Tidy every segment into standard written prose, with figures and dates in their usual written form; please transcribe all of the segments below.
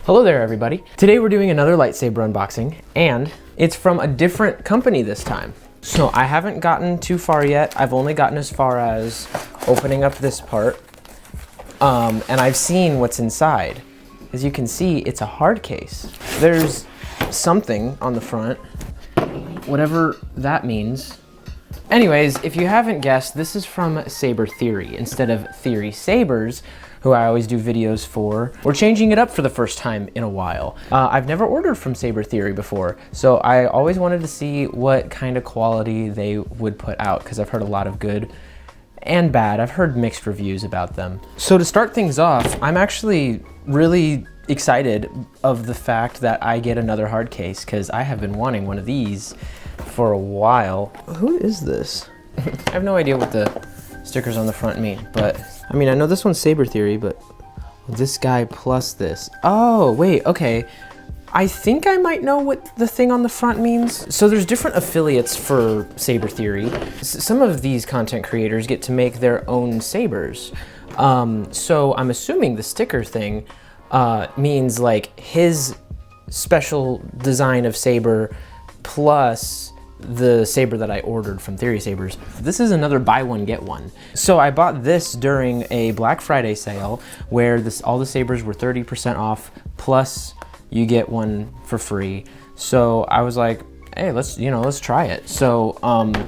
Hello there everybody. Today we're doing another lightsaber unboxing and it's from a different company this time. So I haven't gotten too far yet. I've only gotten as far as opening up this part and I've seen what's inside. As you can see, it's a hard case. There's something on the front, whatever that means. Anyways, if you haven't guessed, this is from Saber Theory instead of Theory Sabers, who I always do videos for. We're changing it up for the first time in a while. I've never ordered from Saber Theory before, so I always wanted to see what kind of quality they would put out because I've heard a lot of good and bad. I've heard mixed reviews about them. So to start things off, I'm actually really excited of the fact that I get another hard case because I have been wanting one of these for a while. Who is this? I have no idea what the stickers on the front mean, but I mean, I know this one's Saber Theory, but this guy plus this. Oh, wait, okay. I think I might know what the thing on the front means. So there's different affiliates for Saber Theory. Some of these content creators get to make their own sabers. So I'm assuming the sticker thing means like his special design of saber plus the saber that I ordered from Theory Sabers. This is another buy one, get one. So I bought this during a Black Friday sale where all the sabers were 30% off, plus you get one for free. So I was like, hey, let's try it. So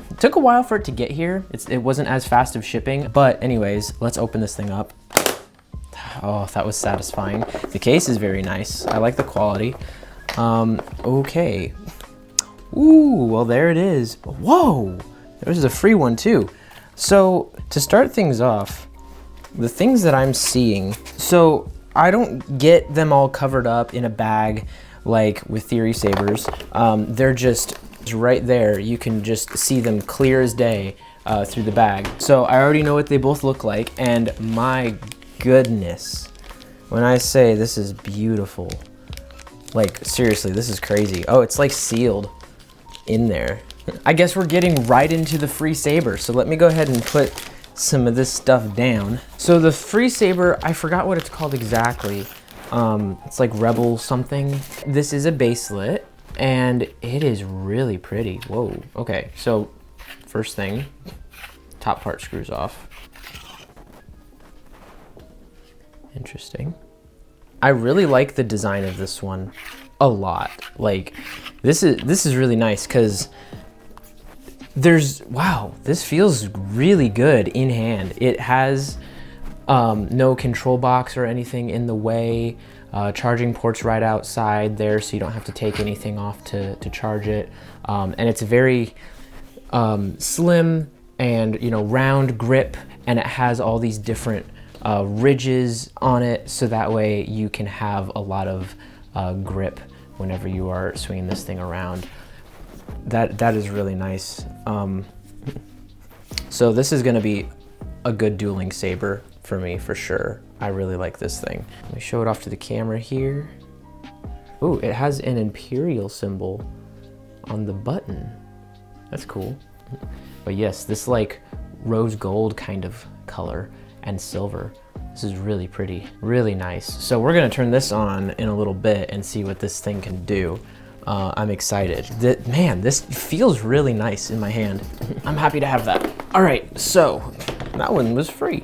it took a while for it to get here. It wasn't as fast of shipping, but anyways, let's open this thing up. Oh, that was satisfying. The case is very nice. I like the quality. Okay. Ooh, well there it is. Whoa, there's a free one too. So to start things off, the things that I'm seeing, so I don't get them all covered up in a bag like with Theory Sabers. They're just right there. You can just see them clear as day through the bag. So I already know what they both look like, and my goodness, when I say this is beautiful, like seriously, this is crazy. Oh, it's like sealed in there. I guess we're getting right into the free saber. So let me go ahead and put some of this stuff down. So the free saber, I forgot what it's called exactly. It's like Rebel something. This is a baselet and it is really pretty. Whoa, okay. So first thing, top part screws off. Interesting. I really like the design of this one a lot. Like this is really nice because wow, this feels really good in hand. It has no control box or anything in the way. Charging ports right outside there, so you don't have to take anything off to charge it. And it's a very slim and round grip, and it has all these different ridges on it, so that way you can have a lot of grip whenever you are swinging this thing around. That is really nice. So this is gonna be a good dueling saber for me for sure. I really like this thing. Let me show it off to the camera here. Ooh, it has an Imperial symbol on the button. That's cool. But yes, this like rose gold kind of color and silver. This is really pretty, really nice. So we're gonna turn this on in a little bit and see what this thing can do. I'm excited. Man, this feels really nice in my hand. I'm happy to have that. All right, so that one was free.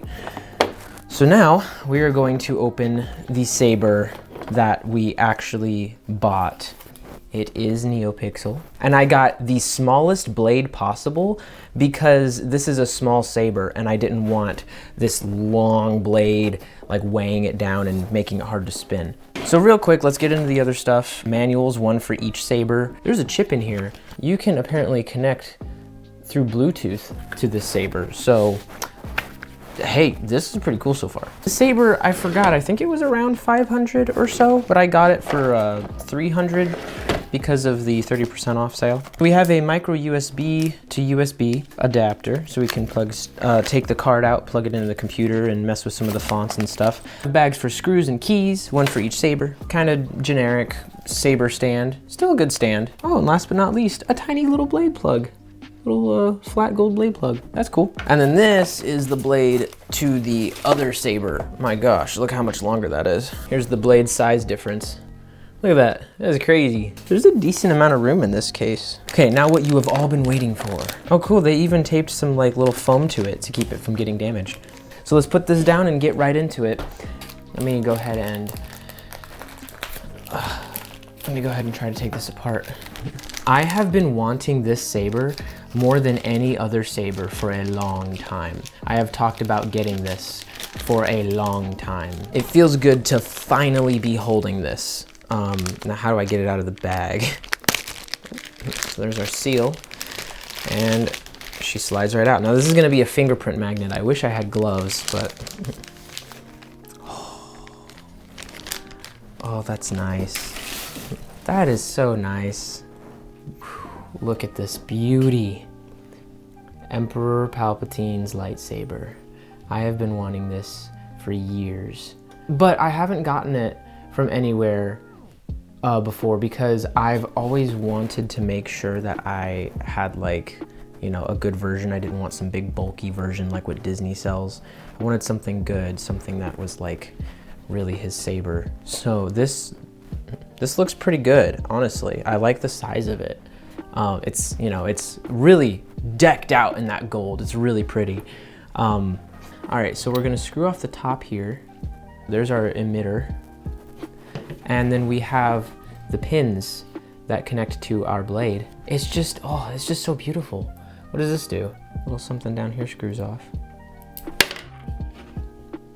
So now we are going to open the saber that we actually bought. It is NeoPixel, and I got the smallest blade possible because this is a small saber and I didn't want this long blade like weighing it down and making it hard to spin. So real quick, let's get into the other stuff. Manuals, one for each saber. There's a chip in here. You can apparently connect through Bluetooth to this saber. So hey, this is pretty cool so far. The saber, I forgot, I think it was around 500 or so, but I got it for 300 because of the 30% off sale. We have a micro USB to USB adapter, so we can take the card out, plug it into the computer, and mess with some of the fonts and stuff. Bags for screws and keys, one for each saber. Kind of generic saber stand, still a good stand. Oh, and last but not least, a tiny little blade plug. little flat gold blade plug. That's cool. And then this is the blade to the other saber. My gosh, look how much longer that is. Here's the blade size difference. Look at that, that is crazy. There's a decent amount of room in this case. Okay, now what you have all been waiting for. Oh cool, they even taped some like little foam to it to keep it from getting damaged. So let's put this down and get right into it. Let me go ahead and try to take this apart. I have been wanting this saber more than any other saber for a long time. I have talked about getting this for a long time. It feels good to finally be holding this. Now how do I get it out of the bag? So there's our seal, and she slides right out. Now this is gonna be a fingerprint magnet. I wish I had gloves, but... Oh, that's nice. That is so nice. Look at this beauty. Emperor Palpatine's lightsaber. I have been wanting this for years, but I haven't gotten it from anywhere before because I've always wanted to make sure that I had like, you know, a good version. I didn't want some big bulky version like what Disney sells. I wanted something good, something that was like really his saber. So this looks pretty good, honestly. I like the size of it. It's, you know, it's really decked out in that gold. It's really pretty. All right, so we're gonna screw off the top here. There's our emitter. And then we have the pins that connect to our blade. It's just, oh, it's just so beautiful. What does this do? A little something down here screws off.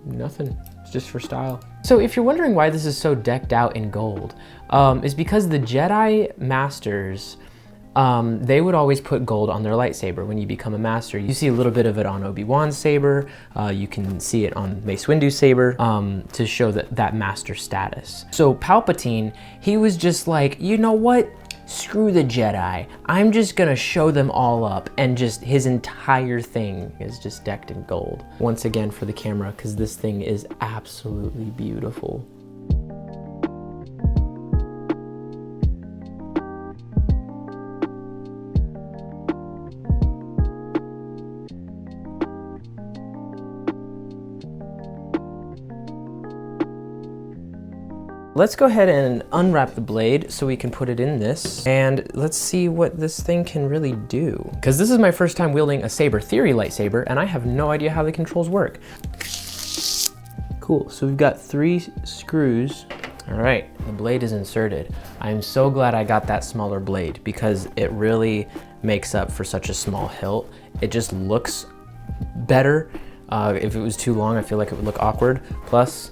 Nothing, it's just for style. So if you're wondering why this is so decked out in gold, it's because the Jedi Masters, they would always put gold on their lightsaber when you become a master. You see a little bit of it on Obi-Wan's saber. You can see it on Mace Windu's saber to show that master status. So Palpatine, he was just like, you know what? Screw the Jedi. I'm just gonna show them all up, and just his entire thing is just decked in gold. Once again for the camera, because this thing is absolutely beautiful. Let's go ahead and unwrap the blade so we can put it in this, and let's see what this thing can really do. Because this is my first time wielding a Saber Theory lightsaber, and I have no idea how the controls work. Cool, so we've got 3 screws. All right, the blade is inserted. I'm so glad I got that smaller blade because it really makes up for such a small hilt. It just looks better. If it was too long, I feel like it would look awkward. Plus,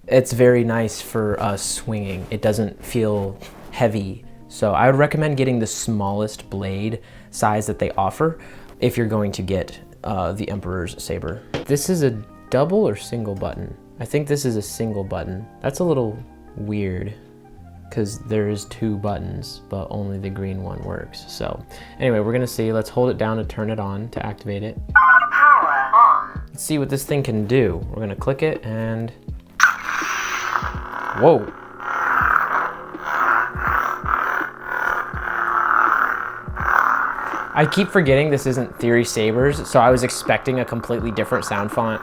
it's very nice for swinging. It doesn't feel heavy. So I would recommend getting the smallest blade size that they offer if you're going to get the Emperor's saber. This is a double or single button? I think this is a single button. That's a little weird because there's 2 buttons, but only the green one works. So anyway, we're gonna see. Let's hold it down to turn it on to activate it. Power on. Let's see what this thing can do. We're gonna click it and whoa. I keep forgetting this isn't Theory Sabers, so I was expecting a completely different sound font,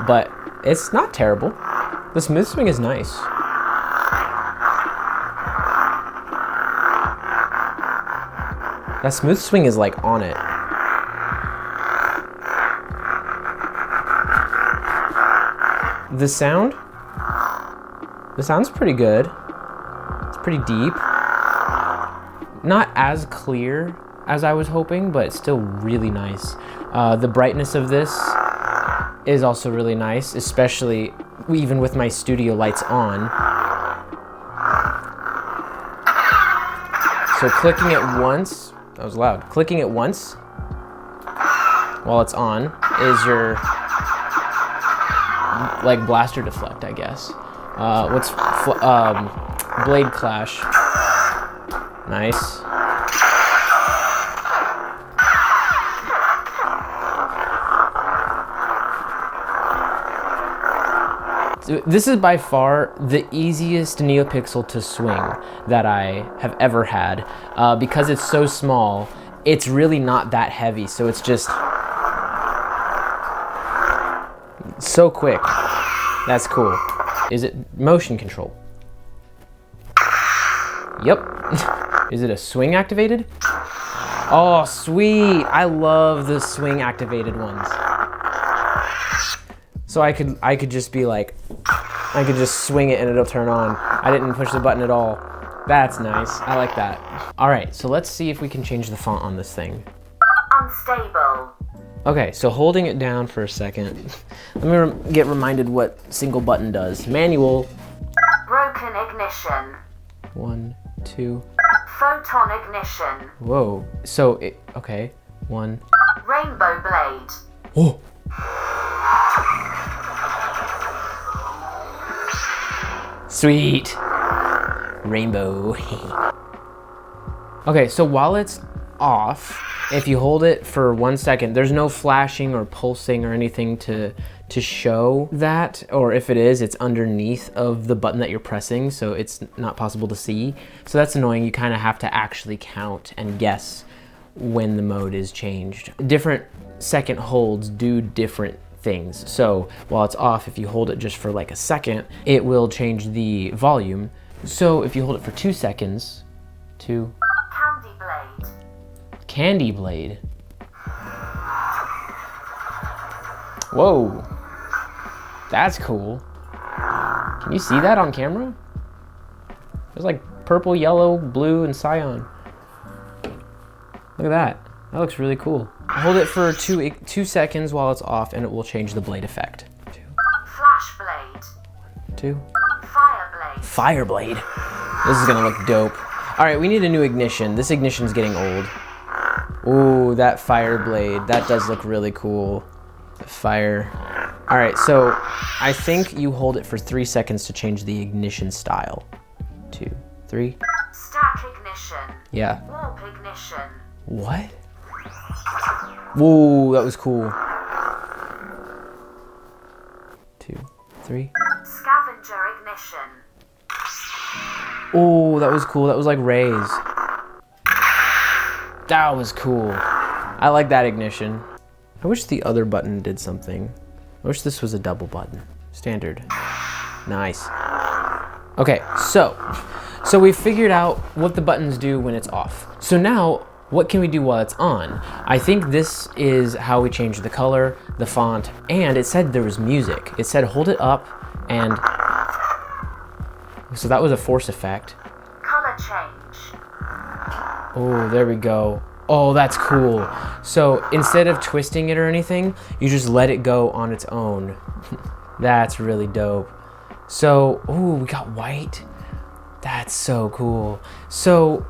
but it's not terrible. The smooth swing is nice. That smooth swing is like on it. The sound's pretty good. It's pretty deep. Not as clear as I was hoping, but still really nice. The brightness of this is also really nice, especially even with my studio lights on. So clicking it once, that was loud. Clicking it once while it's on is your like blaster deflect, I guess. Blade clash. Nice. This is by far the easiest NeoPixel to swing that I have ever had because it's so small. it's really not that heavy, so it's just so quick. That's cool. Is it motion control? Yep. Is it a swing activated? Oh, sweet. I love the swing activated ones. So I could just be like, I could just swing it and it'll turn on. I didn't push the button at all. That's nice. I like that. All right, so let's see if we can change the font on this thing. Unstable. Okay, so holding it down for a second. Let me get reminded what single button does. Manual. Broken ignition. 1, 2. Photon ignition. Whoa. So, okay. 1. Rainbow blade. Oh. Sweet. Rainbow. Okay, so while it's off, if you hold it for 1 second, there's no flashing or pulsing or anything to show that, or if it is, it's underneath of the button that you're pressing, so it's not possible to see. So that's annoying. You kind of have to actually count and guess when the mode is changed. Different second holds do different things. So while it's off, if you hold it just for like a second, it will change the volume. So if you hold it for 2 seconds, 2. Candy blade. Candy blade. Whoa. That's cool. Can you see that on camera? There's like purple, yellow, blue, and cyan. Look at that. That looks really cool. Hold it for 2 seconds while it's off and it will change the blade effect. 2. Flash blade. 2. Fire blade. Fire blade. This is gonna look dope. All right, we need a new ignition. This ignition's getting old. Ooh, that fire blade. That does look really cool. The fire. All right, so I think you hold it for 3 seconds to change the ignition style. 2, 3. Stack ignition. Yeah. Warp ignition. What? Whoa, that was cool. 2, 3. Scavenger ignition. Oh, that was cool. That was like Ray's. That was cool. I like that ignition. I wish the other button did something. I wish this was a double button. Standard. Nice. Okay, so we figured out what the buttons do when it's off. So now, what can we do while it's on? I think this is how we change the color, the font, and it said there was music. It said hold it up and... So that was a force effect. Color change. Oh, there we go. Oh, that's cool. So instead of twisting it or anything, you just let it go on its own. That's really dope. So, ooh, we got white. That's so cool. So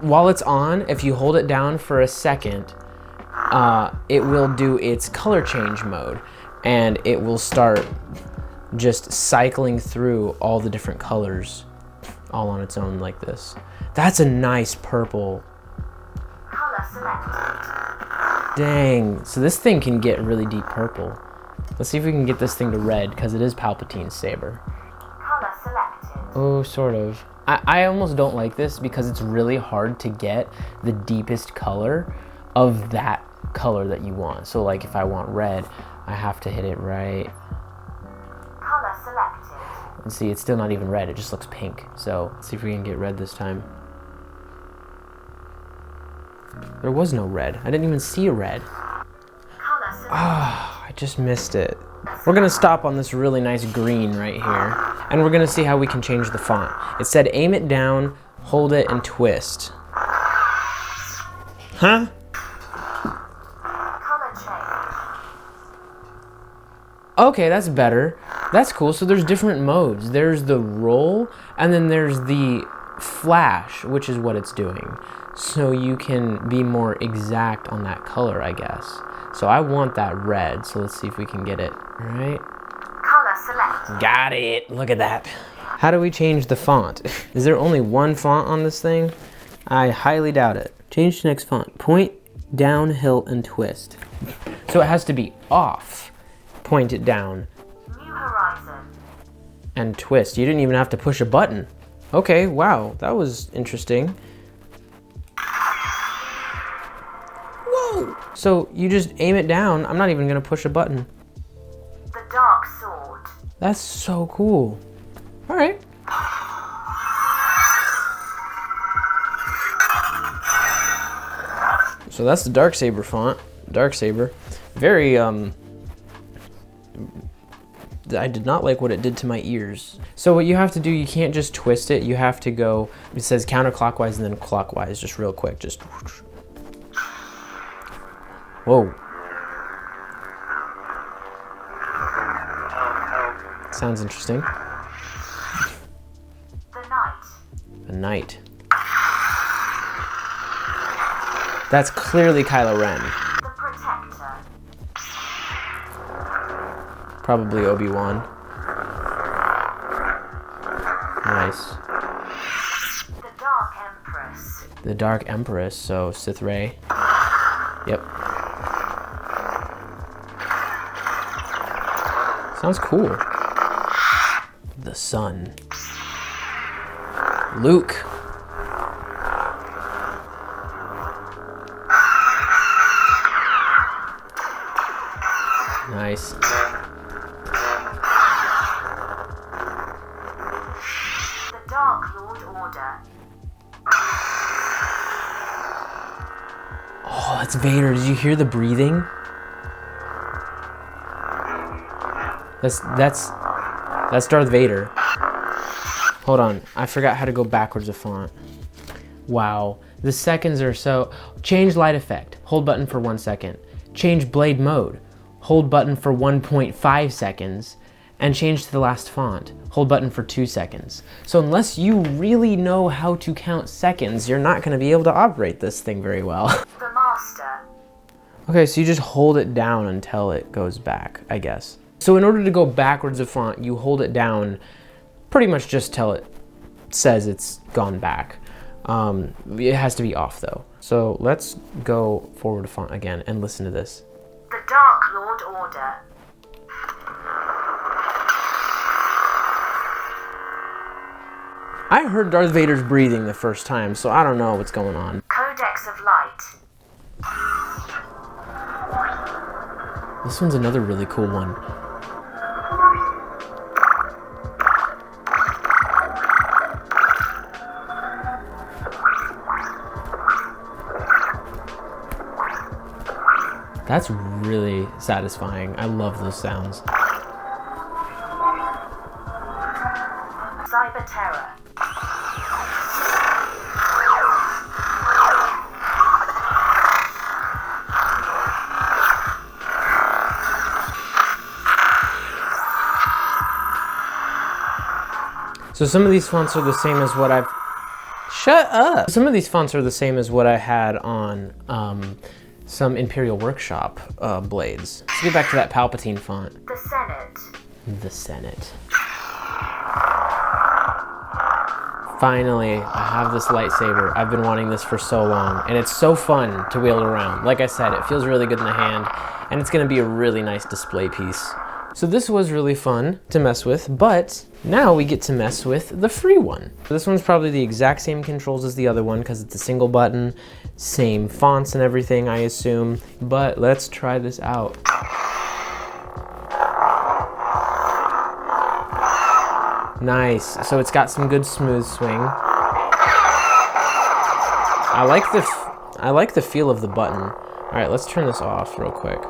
while it's on, if you hold it down for a second, it will do its color change mode and it will start just cycling through all the different colors all on its own like this. That's a nice purple. Color selected. Dang, so this thing can get really deep purple. Let's see if we can get this thing to red because it is Palpatine's saber. Color selected. Oh, sort of. I almost don't like this because it's really hard to get the deepest color of that color that you want. So like if I want red, I have to hit it right. Color selected. And see, it's still not even red, it just looks pink. So let's see if we can get red this time. There was no red. I didn't even see a red. Color selected. Ah, I just missed it. We're gonna stop on this really nice green right here, and we're gonna see how we can change the font. It said aim it down, hold it, and twist. Huh? Color change. Okay, that's better. That's cool. So there's different modes. There's the roll, and then there's the flash, which is what it's doing. So you can be more exact on that color, I guess. So I want that red, so let's see if we can get it. All right. Color selected. Got it. Look at that. How do we change the font? Is there only one font on this thing? I highly doubt it. Change to next font. Point, down, hilt, and twist. So it has to be off. Point it down. New horizon. And twist. You didn't even have to push a button. Okay, wow, that was interesting. Whoa! So you just aim it down. I'm not even gonna push a button. The dark sword. That's so cool. All right. So that's the dark saber font. Dark saber. Very, I did not like what it did to my ears. So what you have to do, you can't just twist it. You have to go, it says counterclockwise and then clockwise, just real quick. Just, whoa. Sounds interesting. The knight. A knight. That's clearly Kylo Ren. The protector. Probably Obi-Wan. Nice. The dark empress. The Dark Empress, so Sith Rey. Yep. Sounds cool. The Sun. Luke. Nice. The Dark Lord Order. Oh, that's Vader. Did you hear the breathing? That's Darth Vader. Hold on, I forgot how to go backwards a font. Wow, the seconds are so... Change light effect, hold button for 1 second. Change blade mode, hold button for 1.5 seconds. And change to the last font, hold button for 2 seconds. So unless you really know how to count seconds, you're not gonna be able to operate this thing very well. The master. Okay, so you just hold it down until it goes back, I guess. So in order to go backwards a font, you hold it down pretty much just till it says it's gone back. It has to be off though. So let's go forward a font again and listen to this. The Dark Lord Order. I heard Darth Vader's breathing the first time, so I don't know what's going on. Codex of Light. This one's another really cool one. That's really satisfying. I love those sounds. Cyber Terror. So some of these fonts are the same as what I've... Shut up! Some of these fonts are the same as what I had on some Imperial Workshop blades. Let's get back to that Palpatine font. The Senate. The Senate. Finally, I have this lightsaber. I've been wanting this for so long, and it's so fun to wield around. Like I said, it feels really good in the hand, and it's gonna be a really nice display piece. So this was really fun to mess with, but now we get to mess with the free one. This one's probably the exact same controls as the other one because it's a single button, same fonts and everything, I assume. But let's try this out. Nice, so it's got some good smooth swing. I like the feel of the button. All right, let's turn this off real quick.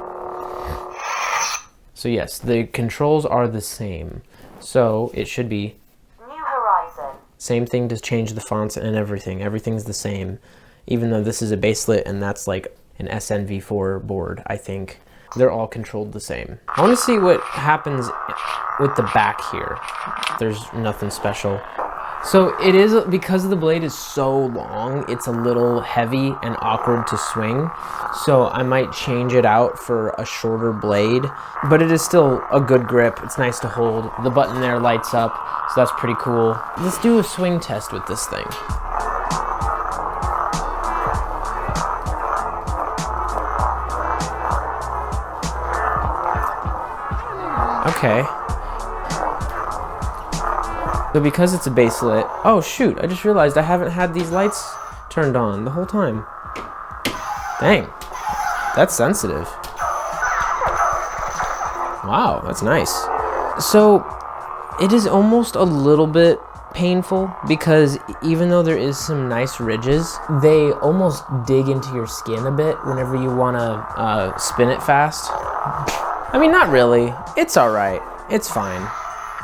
So yes, the controls are the same. So it should be New Horizon. same thing to change the fonts and everything. Everything's the same, even though this is a baselit and that's like an SNV4 board, I think. They're all controlled the same. I want to see what happens with the back here. There's nothing special. So it is, because the blade is so long, it's a little heavy and awkward to swing. So I might change it out for a shorter blade, but it is still a good grip. It's nice to hold. The button there lights up, so that's pretty cool. Let's do a swing test with this thing. Okay. So because it's a baselit, oh shoot, I just realized I haven't had these lights turned on the whole time. Dang. That's sensitive. Wow, that's nice. So it is almost a little bit painful because even though there is some nice ridges, they almost dig into your skin a bit whenever you want to spin it fast. I mean, not really. It's all right. It's fine.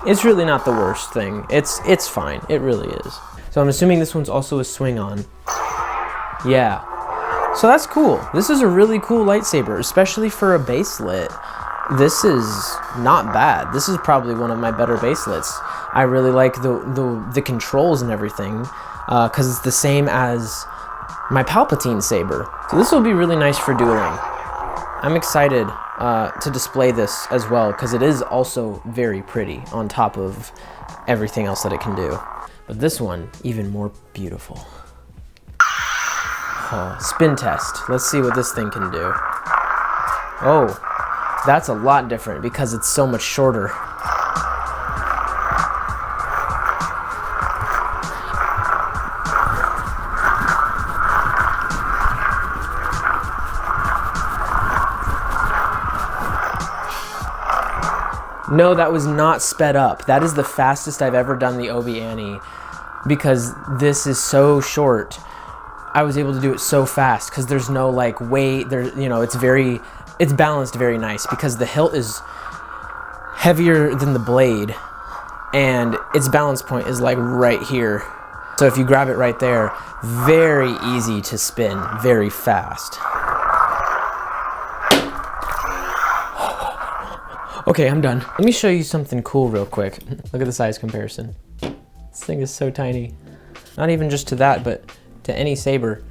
It's really not the worst thing. It's fine. It really is. So I'm assuming this one's also a swing on. Yeah. So that's cool. This is a really cool lightsaber, especially for a baselit. This is not bad. This is probably one of my better baselits. I really like the controls and everything because it's the same as my Palpatine saber. So this will be really nice for dueling. I'm excited to display this as well because it is also very pretty on top of everything else that it can do. But this one, even more beautiful. Spin test. Let's see what this thing can do. Oh, that's a lot different because it's so much shorter. No, that was not sped up. That is the fastest I've ever done the Obi Annie because this is so short. I was able to do it so fast because there's no like weight there, you know, it's balanced very nice because the hilt is heavier than the blade and its balance point is like right here. So if you grab it right there, very easy to spin, very fast. Okay, I'm done. Let me show you something cool real quick. Look at the size comparison. This thing is so tiny. Not even just to that, but to any saber.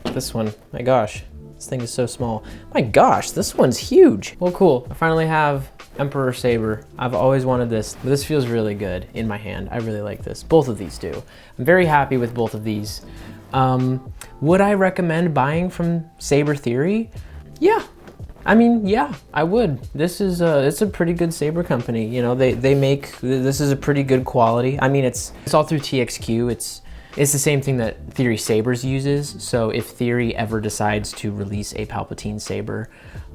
This one, my gosh, this thing is so small. My gosh, this one's huge. Well, cool, I finally have Emperor Saber. I've always wanted this, but this feels really good in my hand. I really like this. Both of these do. I'm very happy with both of these. Would I recommend buying from Saber Theory? Yeah. I mean, yeah, I would. This is it's a pretty good saber company. You know, they make, this is a pretty good quality. I mean, it's all through TXQ. It's the same thing that Theory Sabers uses. So if Theory ever decides to release a Palpatine saber,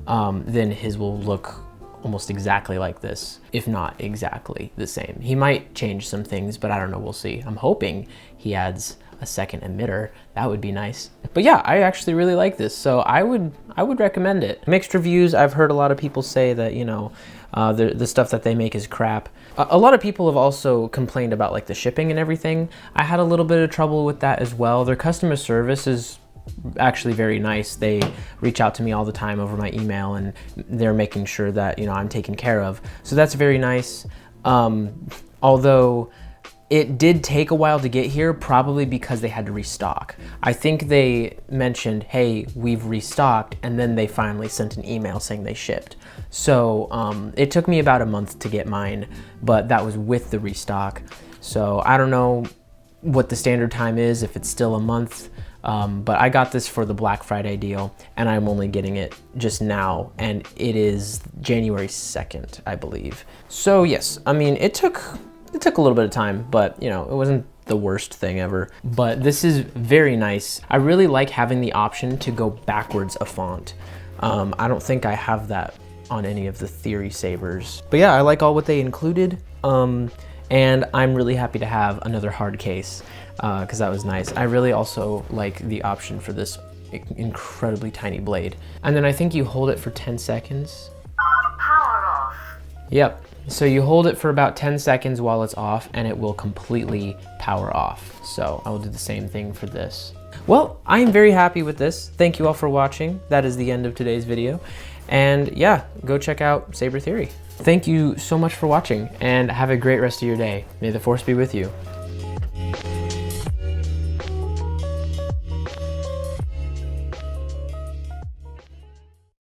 then his will look almost exactly like this, if not exactly the same. He might change some things, but I don't know, we'll see. I'm hoping he adds a second emitter. That would be nice. But yeah, I actually really like this, so I would recommend it. Mixed reviews. I've heard a lot of people say that, you know, the stuff that they make is crap. A lot of people have also complained about like the shipping and everything. I had a little bit of trouble with that as well. Their customer service is actually very nice. They reach out to me all the time over my email and they're making sure that, you know, I'm taken care of. So that's very nice. Although it did take a while to get here, probably because they had to restock. I think they mentioned, hey, we've restocked, and then they finally sent an email saying they shipped. So it took me about a month to get mine, but that was with the restock. So I don't know what the standard time is, if it's still a month, but I got this for the Black Friday deal, and I'm only getting it just now, and it is January 2nd, I believe. So yes, I mean, it took a little bit of time, but you know, it wasn't the worst thing ever. But this is very nice. I really like having the option to go backwards a font. I don't think I have that on any of the Theory sabers. But yeah, I like all what they included. And I'm really happy to have another hard case because that was nice. I really also like the option for this incredibly tiny blade. And then I think you hold it for 10 seconds. Power off. Yep. So you hold it for about 10 seconds while it's off and it will completely power off. So I will do the same thing for this. Well, I am very happy with this. Thank you all for watching. That is the end of today's video. And yeah, go check out Saber Theory. Thank you so much for watching and have a great rest of your day. May the Force be with you.